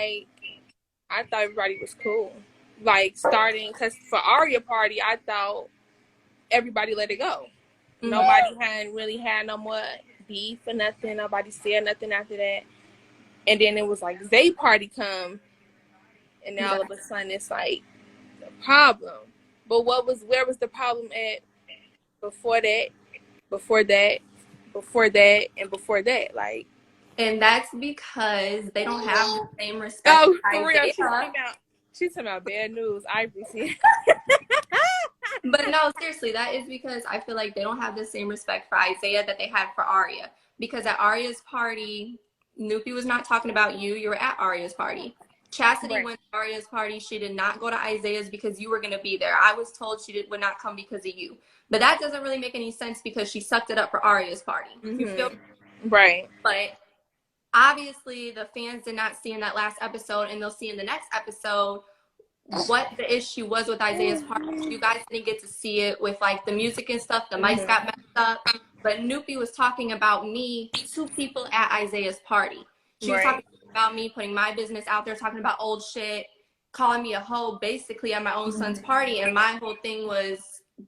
like, I thought everybody was cool. Like, starting, because for Aria party, I thought everybody let it go. Mm-hmm. Nobody hadn't really had no more beef or nothing. Nobody said nothing after that. And then it was like Zay party come, and then all of a sudden it's like the problem. But where was the problem at before that, before that, before that, and before that? Like, and that's because they don't have the same respect. Oh, for real, she's talking about bad news. Ivory. But no, seriously, that is because I feel like they don't have the same respect for Isaiah that they had for Aria. Because at Aria's party, Nupie was not talking about you. You were at Aria's party. Chastity went to Aria's party. She did not go to Isaiah's because you were going to be there. I was told she would not come because of you. But that doesn't really make any sense because she sucked it up for Aria's party. Mm-hmm. You feel? Right. But obviously, the fans did not see in that last episode, and they'll see in the next episode what the issue was with Isaiah's party. You guys didn't get to see it with like the music and stuff. The mics got messed up. But Nupie was talking about me to people at Isaiah's party. She was talking about me, putting my business out there, talking about old shit, calling me a hoe basically at my own son's party. And my whole thing was,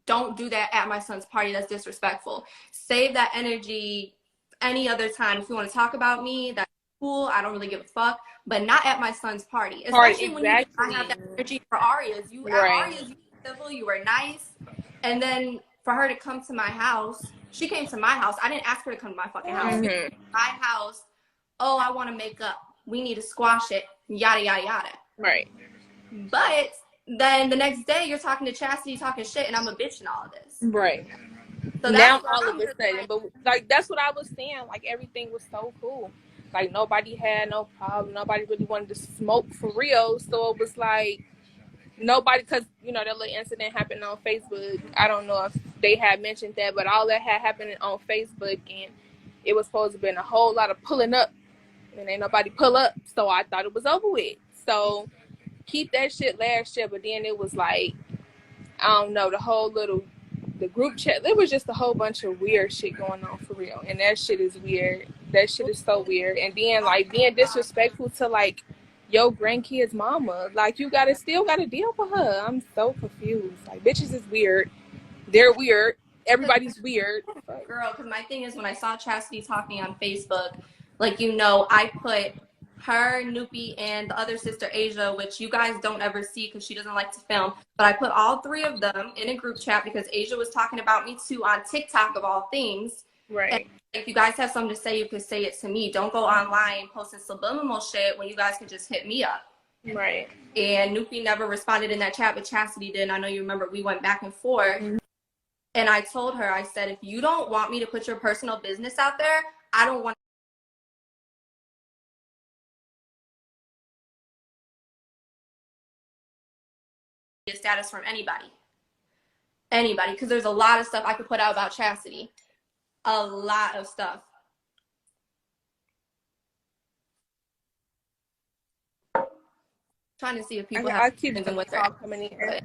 don't do that at my son's party. That's disrespectful. Save that energy any other time. If you want to talk about me, that's cool. I don't really give a fuck. But not at my son's party. Especially when you have that energy for Aria's. You at Aria's, you were civil, you were nice. And then for her to come to my house, she came to my house. I didn't ask her to come to my fucking house. Mm-hmm. My house, oh, I want to make up. We need to squash it. Yada, yada, yada. Right. But then the next day, you're talking to Chastity, talking shit, and I'm a bitch in all of this. Right. So now all of a sudden, but like that's what I was saying. Like everything was so cool. Like nobody had no problem. Nobody really wanted to smoke for real. So it was like nobody, because you know that little incident happened on Facebook. I don't know if they had mentioned that, but all that had happened on Facebook, and it was supposed to be a whole lot of pulling up, and ain't nobody pull up. So I thought it was over with. So keep that shit last year, but then it was like, I don't know, the group chat, there was just a whole bunch of weird shit going on for real, and that shit is weird. That shit is so weird. And then like being disrespectful to like your grandkid's mama, like you still gotta deal with her. I'm so confused. Like bitches is weird. They're weird. Everybody's weird. Girl, because my thing is when I saw Chastity talking on Facebook, like, you know, I put her, Nupie, and the other sister, Asia, which you guys don't ever see because she doesn't like to film. But I put all three of them in a group chat because Asia was talking about me too on TikTok of all things. Right. And if you guys have something to say, you could say it to me. Don't go online posting subliminal shit when you guys can just hit me up. Right. And Nupie never responded in that chat, but Chastity did. And I know you remember we went back and forth. Mm-hmm. And I told her, I said, if you don't want me to put your personal business out there, I don't want a status from anybody, because there's a lot of stuff I could put out about Chastity, a lot of stuff. Trying to see if people have anything with her. Coming in.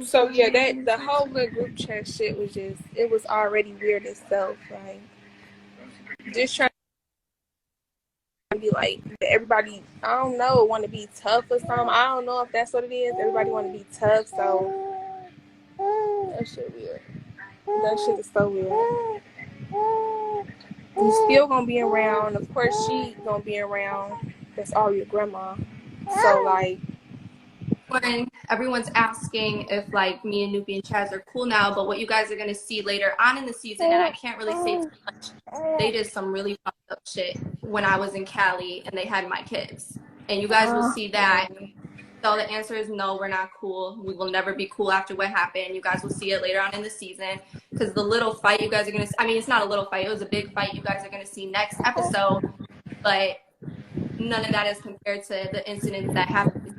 So yeah, that the whole group chat shit was just, it was already weird itself. Like just trying to be like everybody, I don't know, want to be tough or something. I don't know if that's what it is. Everybody want to be tough, so that shit weird. That shit is so weird. You still gonna be around. Of course, she gonna be around. That's all your grandma. So like, when everyone's asking if like me and Nupie and Chaz are cool now, but what you guys are gonna see later on in the season, and I can't really say too much, they did some really fucked up shit when I was in Cali and they had my kids, and you guys will see that. So the answer is no, we're not cool. We will never be cool after what happened. You guys will see it later on in the season, because the little fight you guys are gonna see, I mean, it's not a little fight, it was a big fight you guys are gonna see next episode, but none of that is compared to the incidents that happened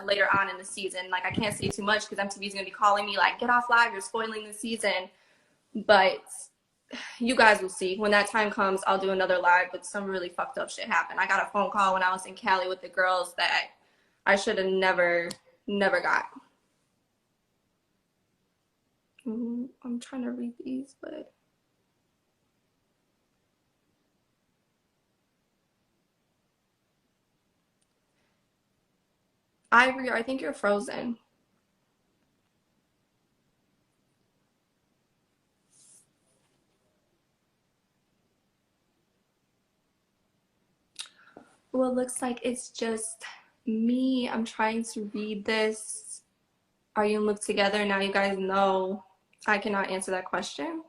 later on in the season. Like, I can't say too much because MTV's gonna be calling me like, get off live, you're spoiling the season. But you guys will see. When that time comes, I'll do another live, but some really fucked up shit happened. I got a phone call when I was in Cali with the girls that I should have never got. I'm trying to read these, but Ivory, I think you're frozen. Well, it looks like it's just me. I'm trying to read this. Are you and Luke together? Now you guys know I cannot answer that question.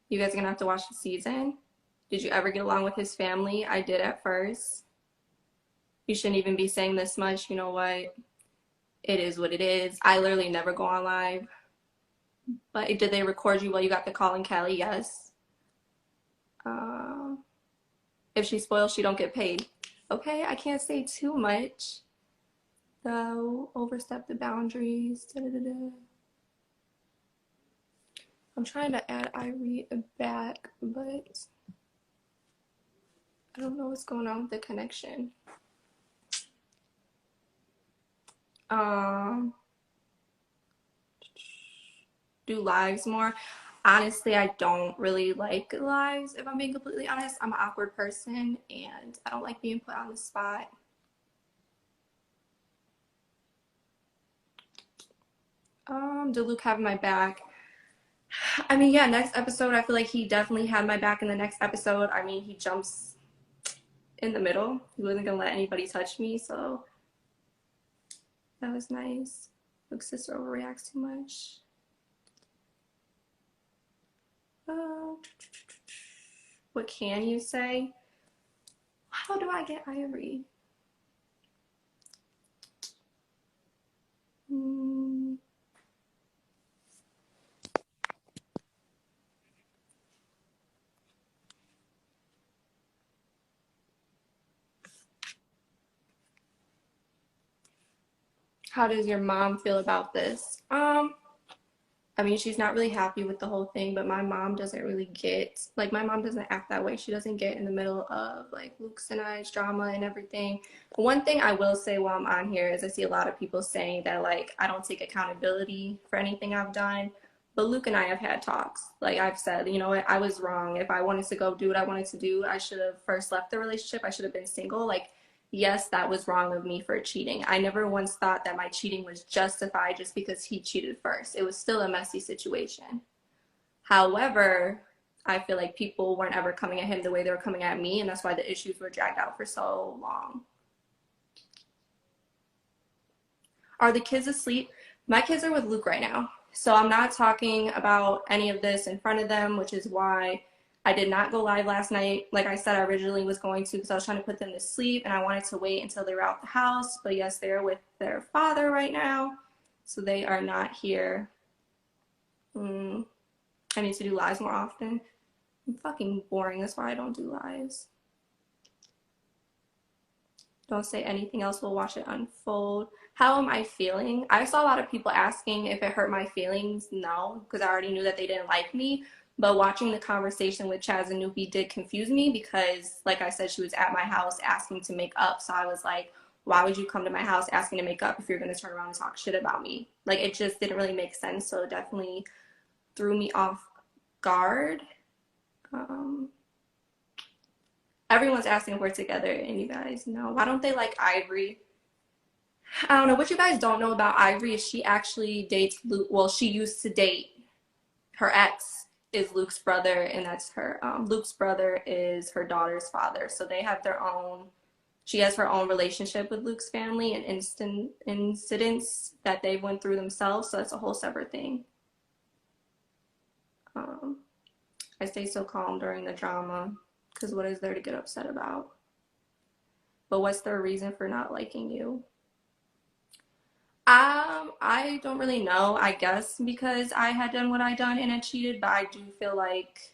You guys are gonna have to watch the season. Did you ever get along with his family? I did at first. You shouldn't even be saying this much. You know what? It is what it is. I literally never go on live. But did they record you while you got the call in Cali? Yes. If she spoils, she don't get paid. Okay, I can't say too much. Though, overstep the boundaries. Da-da-da-da. I'm trying to add Ivory back, but I don't know what's going on with the connection. Do lives more. Honestly, I don't really like lives, if I'm being completely honest. I'm an awkward person and I don't like being put on the spot. Did Luke have my back? I mean, yeah, next episode, I feel like he definitely had my back in the next episode. I mean, he jumps in the middle. He wasn't gonna let anybody touch me, so that was nice. Luke's sister overreacts too much. What can you say? How do I get Ivory? How does your mom feel about this? I mean, she's not really happy with the whole thing, but my mom doesn't really get, like, my mom doesn't act that way. She doesn't get in the middle of, like, Luke's and I's drama and everything. One thing I will say while I'm on here is I see a lot of people saying that, like, I don't take accountability for anything I've done. But Luke and I have had talks. Like I've said, you know what, I was wrong. If I wanted to go do what I wanted to do, I should have first left the relationship. I should have been single. Like, yes, that was wrong of me for cheating. I never once thought that my cheating was justified just because he cheated first. It was still a messy situation. However, I feel like people weren't ever coming at him the way they were coming at me, and that's why the issues were dragged out for so long. Are the kids asleep? My kids are with Luke right now. So I'm not talking about any of this in front of them, which is why I did not go live last night. Like I said, I originally was going to because I was trying to put them to sleep and I wanted to wait until they were out the house. But yes, they're with their father right now. So they are not here. I need to do lives more often. I'm fucking boring. That's why I don't do lives. Don't say anything else. We'll watch it unfold. How am I feeling? I saw a lot of people asking if it hurt my feelings. No, because I already knew that they didn't like me. But watching the conversation with Chaz and Nupie did confuse me because, like I said, she was at my house asking to make up. So I was like, why would you come to my house asking to make up if you're going to turn around and talk shit about me? Like, it just didn't really make sense. So it definitely threw me off guard. Everyone's asking if we're together, and you guys know. Why don't they like Ivory? I don't know. What you guys don't know about Ivory is she actually dates Luke. Well, she used to date her ex is Luke's brother, and that's her. Luke's brother is her daughter's father. So they have their own. She has her own relationship with Luke's family and incidents that they went through themselves. So that's a whole separate thing. I stay so calm during the drama because what is there to get upset about? But what's their reason for not liking you? I don't really know. I guess because I had done what I done and had cheated, but I do feel like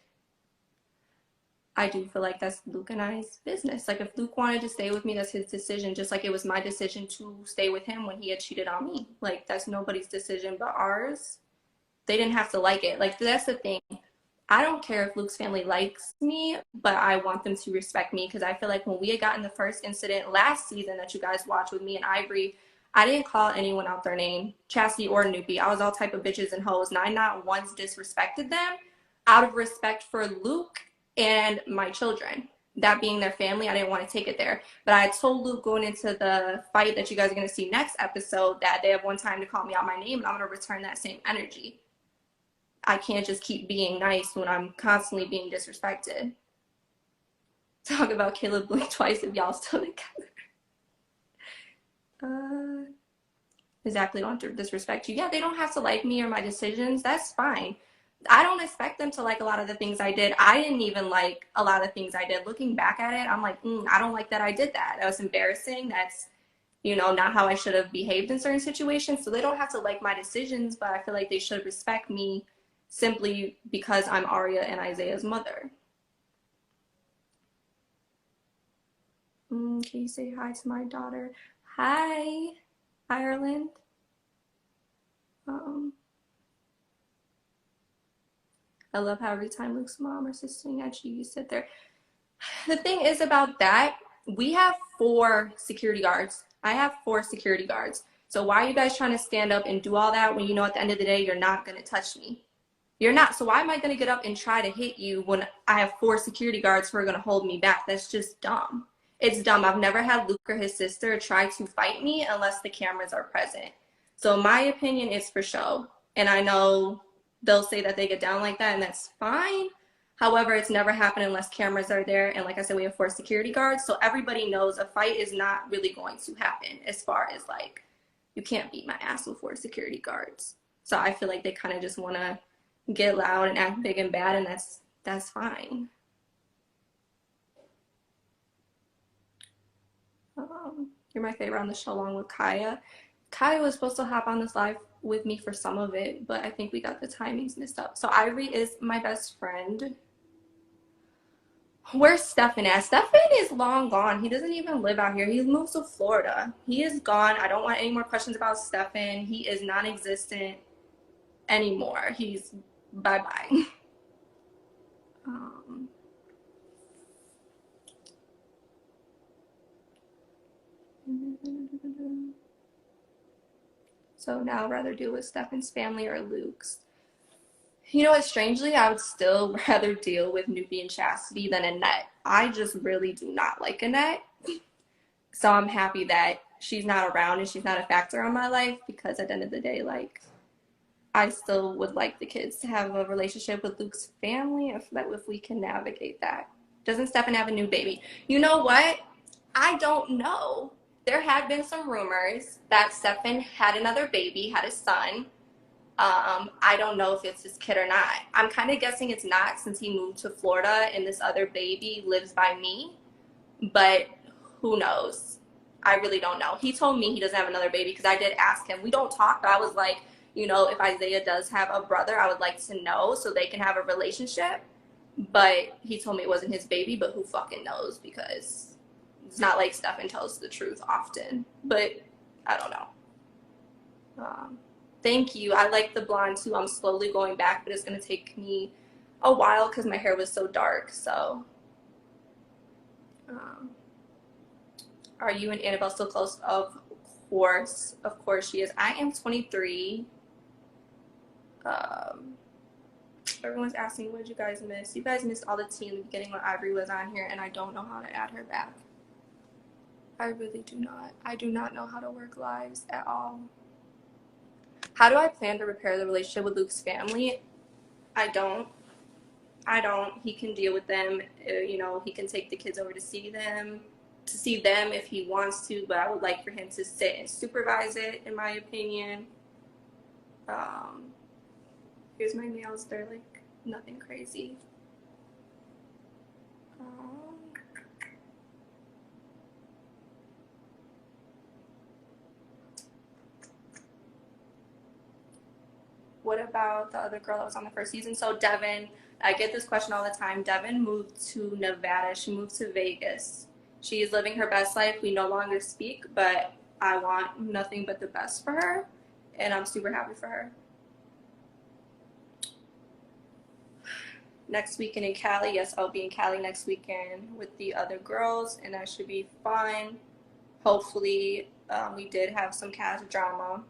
that's Luke and I's business. Like if Luke wanted to stay with me, that's his decision. Just like it was my decision to stay with him when he had cheated on me. Like that's nobody's decision but ours. They didn't have to like it. Like that's the thing. I don't care if Luke's family likes me, but I want them to respect me because I feel like when we had gotten the first incident last season that you guys watched with me and Ivory, I didn't call anyone out their name, Chastity or Nupie. I was all type of bitches and hoes, and I not once disrespected them out of respect for Luke and my children. That being their family, I didn't want to take it there. But I told Luke going into the fight that you guys are going to see next episode that they have one time to call me out my name, and I'm going to return that same energy. I can't just keep being nice when I'm constantly being disrespected. Talk about Caleb blink twice if y'all still together. Exactly, don't disrespect you. Yeah, they don't have to like me or my decisions. That's fine. I don't expect them to like a lot of the things I did. I didn't even like a lot of the things I did. Looking back at it, I'm like, I don't like that I did that. That was embarrassing. That's, not how I should have behaved in certain situations. So they don't have to like my decisions, but I feel like they should respect me simply because I'm Aria and Isaiah's mother. Can you say hi to my daughter? Hi, Ireland. I love how every time Luke's mom or sister at you, you sit there. The thing is about that, we have 4 security guards. I have 4 security guards. So why are you guys trying to stand up and do all that when you know at the end of the day you're not going to touch me? You're not. So why am I going to get up and try to hit you when I have 4 security guards who are going to hold me back? That's just dumb. It's dumb. I've never had Luke or his sister try to fight me unless the cameras are present. So my opinion is for show. And I know they'll say that they get down like that, and that's fine. However, it's never happened unless cameras are there. And like I said, we have 4 security guards. So everybody knows a fight is not really going to happen as far as like, you can't beat my ass with 4 security guards. So I feel like they kind of just want to get loud and act big and bad, and that's fine. You're my favorite on the show along with Kaya. Kaya was supposed to hop on this live with me for some of it, but I think we got the timings messed up. So Ivory is my best friend. Where's Stefan at? Stefan is long gone. He doesn't even live out here. He moved to Florida. He is gone. I don't want any more questions about Stefan. He is non-existent anymore. He's bye-bye. So now I'd rather deal with Stefan's family or Luke's. You know what, strangely, I would still rather deal with Nupie and Chastity than Annette. I just really do not like Annette. So I'm happy that she's not around and she's not a factor in my life, because at the end of the day, like, I still would like the kids to have a relationship with Luke's family if we can navigate that. Doesn't Stefan have a new baby? You know what? I don't know. There had been some rumors that Stefan had another baby, had a son. I don't know if it's his kid or not. I'm kind of guessing it's not, since he moved to Florida and this other baby lives by me. But who knows? I really don't know. He told me he doesn't have another baby, because I did ask him. We don't talk, but I was like, if Isaiah does have a brother, I would like to know so they can have a relationship. But he told me it wasn't his baby, but who fucking knows, because it's not like Stefan tells the truth often. But I don't know. Thank you. I like the blonde too. I'm slowly going back, but it's going to take me a while because my hair was so dark. So are you and Annabelle still close? Of course she is. I am 23. Everyone's asking, what did you guys miss? You guys missed all the tea in the beginning when Ivory was on here, and I don't know how to add her back. I really do not. I do not know how to work lives at all. How do I plan to repair the relationship with Luke's family? I don't. He can deal with them. He can take the kids over to see them if he wants to, but I would like for him to sit and supervise it, in my opinion. Here's my nails. They're like nothing crazy. What about the other girl that was on the first season? So Devin, I get this question all the time. Devin moved to Nevada. She moved to Vegas. She is living her best life. We no longer speak, but I want nothing but the best for her, and I'm super happy for her. Next weekend in Cali. Yes, I'll be in Cali next weekend with the other girls, and that should be fun. Hopefully We did have some Chaz drama.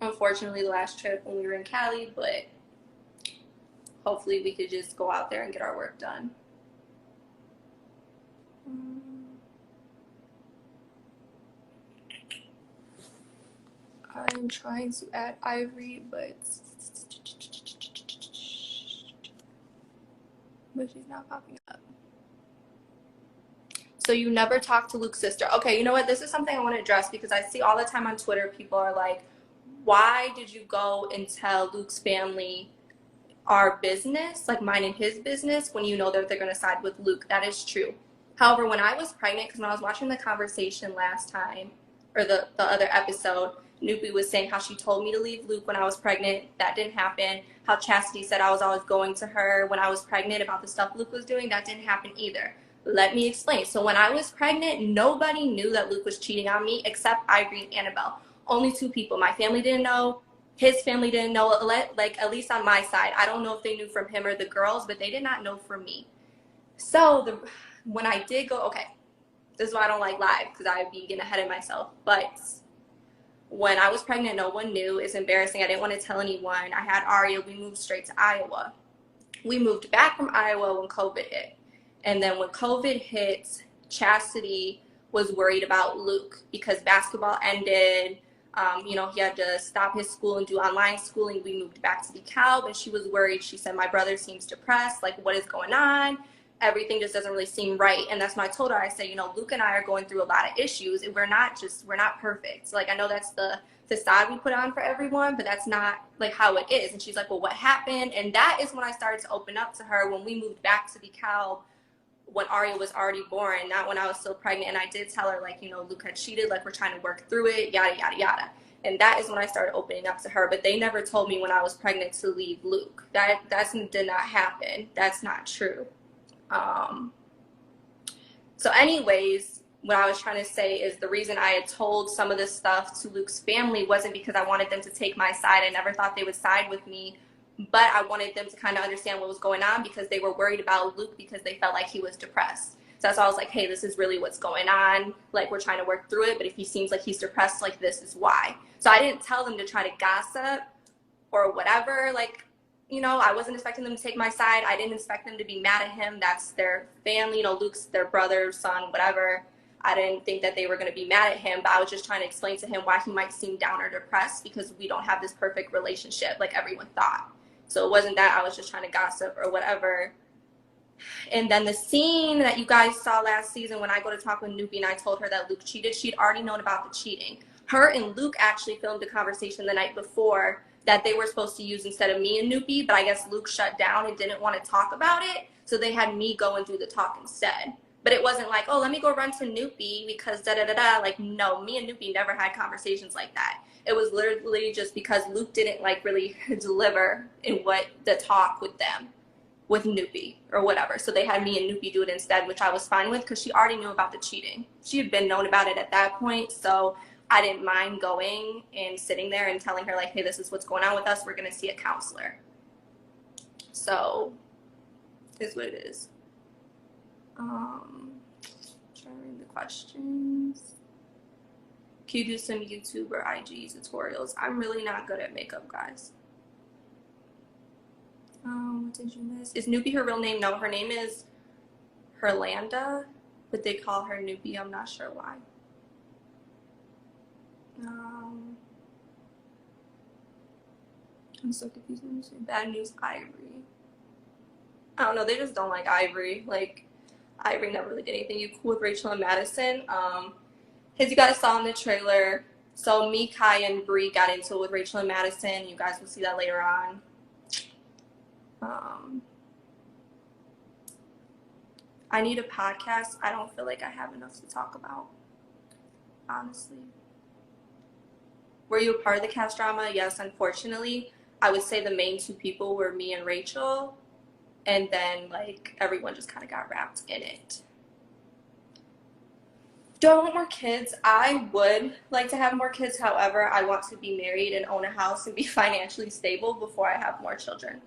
Unfortunately, the last trip when we were in Cali, but hopefully we could just go out there and get our work done. I'm trying to add Ivory, but she's not popping up. So you never talked to Luke's sister. Okay, you know what? This is something I want to address because I see all the time on Twitter, people are like, why did you go and tell Luke's family our business, like mine and his business, when you know that they're going to side with Luke? That is true. However, when I was pregnant, because when I was watching the conversation last time, or the other episode, Nupie was saying how she told me to leave Luke when I was pregnant. That didn't happen. How Chastity said I was always going to her when I was pregnant about the stuff Luke was doing. That didn't happen either. Let me explain. So when I was pregnant, nobody knew that Luke was cheating on me except Ivory and Annabelle. Only 2 people. My family didn't know. His family didn't know. Like, at least on my side. I don't know if they knew from him or the girls, but they did not know from me. So when I did go, okay, this is why I don't like live, because I'd be getting ahead of myself. But when I was pregnant, no one knew. It's embarrassing. I didn't want to tell anyone. I had Aria. We moved straight to Iowa. We moved back from Iowa when COVID hit. And then when COVID hit, Chastity was worried about Luke because basketball ended. He had to stop his school and do online schooling. We moved back to DeKalb, and she was worried. She said, my brother seems depressed. Like, what is going on? Everything just doesn't really seem right. And that's when I told her, I said, Luke and I are going through a lot of issues, and we're not perfect. Like, I know that's the facade we put on for everyone, but that's not like how it is. And she's like, well, what happened? And that is when I started to open up to her, when we moved back to DeKalb, when Aria was already born, not when I was still pregnant. And I did tell her, like, Luke had cheated, like, we're trying to work through it, yada, yada, yada. And that is when I started opening up to her. But they never told me when I was pregnant to leave Luke. That did not happen. That's not true. So anyways, what I was trying to say is the reason I had told some of this stuff to Luke's family wasn't because I wanted them to take my side. I never thought they would side with me, but I wanted them to kind of understand what was going on because they were worried about Luke because they felt like he was depressed. So that's why I was like, hey, this is really what's going on. Like, we're trying to work through it, but if he seems like he's depressed, like, this is why. So I didn't tell them to try to gossip or whatever. Like, I wasn't expecting them to take my side. I didn't expect them to be mad at him. That's their family. Luke's their brother, son, whatever. I didn't think that they were going to be mad at him, but I was just trying to explain to him why he might seem down or depressed because we don't have this perfect relationship like everyone thought. So it wasn't that I was just trying to gossip or whatever. And then the scene that you guys saw last season when I go to talk with Nupie and I told her that Luke cheated, she'd already known about the cheating. Her and Luke actually filmed a conversation the night before that they were supposed to use instead of me and Nupie, but I guess Luke shut down and didn't want to talk about it, so they had me go and do the talk instead. But it wasn't like, oh, let me go run to Nupie because da-da-da-da. Like, no, me and Nupie never had conversations like that. It was literally just because Luke didn't, like, really deliver in what the talk with them, with Nupie or whatever. So they had me and Nupie do it instead, which I was fine with because she already knew about the cheating. She had been known about it at that point, so I didn't mind going and sitting there and telling her, like, hey, this is what's going on with us. We're going to see a counselor. So, is what it is. Trying to read the questions. Can you do some YouTube or IG tutorials? I'm really not good at makeup, guys. What did you miss? Is Nupie her real name? No, her name is Herlanda, but they call her Nupie. I'm not sure why. I'm so confused. Bad news, Ivory. I don't know. They just don't like Ivory. Like, Ivory never really did anything. You cool with Rachel and Madison? As you guys saw in the trailer, so me, Kai, and Bree got into it with Rachel and Madison. You guys will see that later on. I need a podcast. I don't feel like I have enough to talk about, honestly. Were you a part of the cast drama? Yes, unfortunately. I would say the main 2 people were me and Rachel, and then, like, everyone just kind of got wrapped in it. Do I want more kids? I would like to have more kids. However, I want to be married and own a house and be financially stable before I have more children.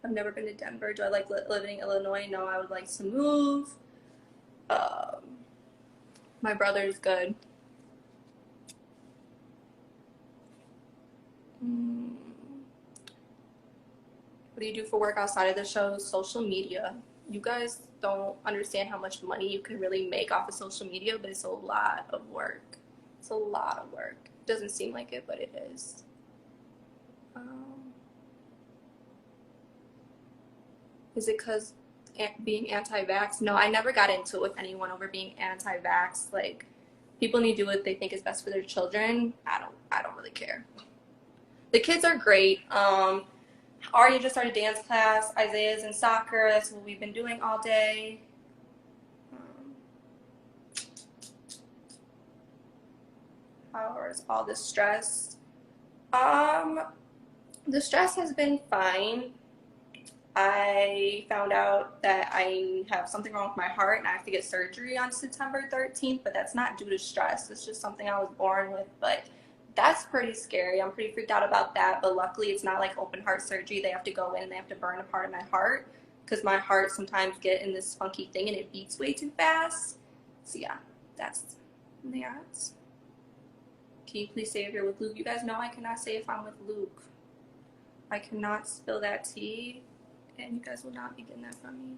I've never been to Denver. Do I like living in Illinois? No, I would like to move. My brother's good. What do you do for work outside of the show? Social media. You guys don't understand how much money you can really make off of social media, but it's a lot of work. It's a lot of work. It doesn't seem like it, but it is. Is it because being anti-vax? No, I never got into it with anyone over being anti-vax. Like, people need to do what they think is best for their children. I don't really care. The kids are great. Arya just started dance class. Isaiah's in soccer. That's what we've been doing all day. How is all this stress? The stress has been fine. I found out that I have something wrong with my heart and I have to get surgery on September 13th, but that's not due to stress. It's just something I was born with, but that's pretty scary. I'm pretty freaked out about that, but luckily it's not like open heart surgery. They have to go in and they have to burn a part of my heart because my heart sometimes get in this funky thing and it beats way too fast. So yeah, that's that. Can you please say if you're with Luke? You guys know I cannot say if I'm with Luke. I cannot spill that tea, and you guys will not be getting that from me.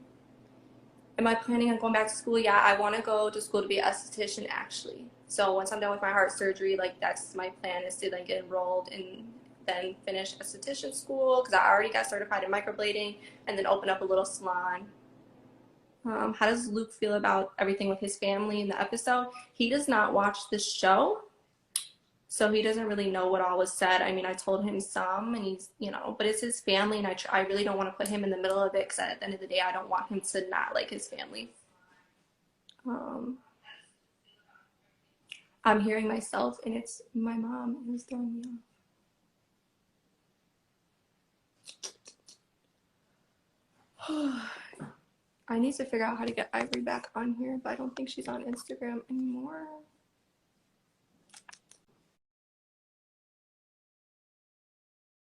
Am I planning on going back to school? Yeah, I want to go to school to be an esthetician, actually. So once I'm done with my heart surgery, like, that's my plan, is to then get enrolled and then finish esthetician school, because I already got certified in microblading, and then open up a little salon. How does Luke feel about everything with his family in the episode? He does not watch the show, so he doesn't really know what all was said. I mean, I told him some, and he's, you know, but it's his family, and I really don't want to put him in the middle of it, because at the end of the day, I don't want him to not like his family. I'm hearing myself, and it's my mom who's throwing me off. I need to figure out how to get Ivory back on here, but I don't think she's on Instagram anymore.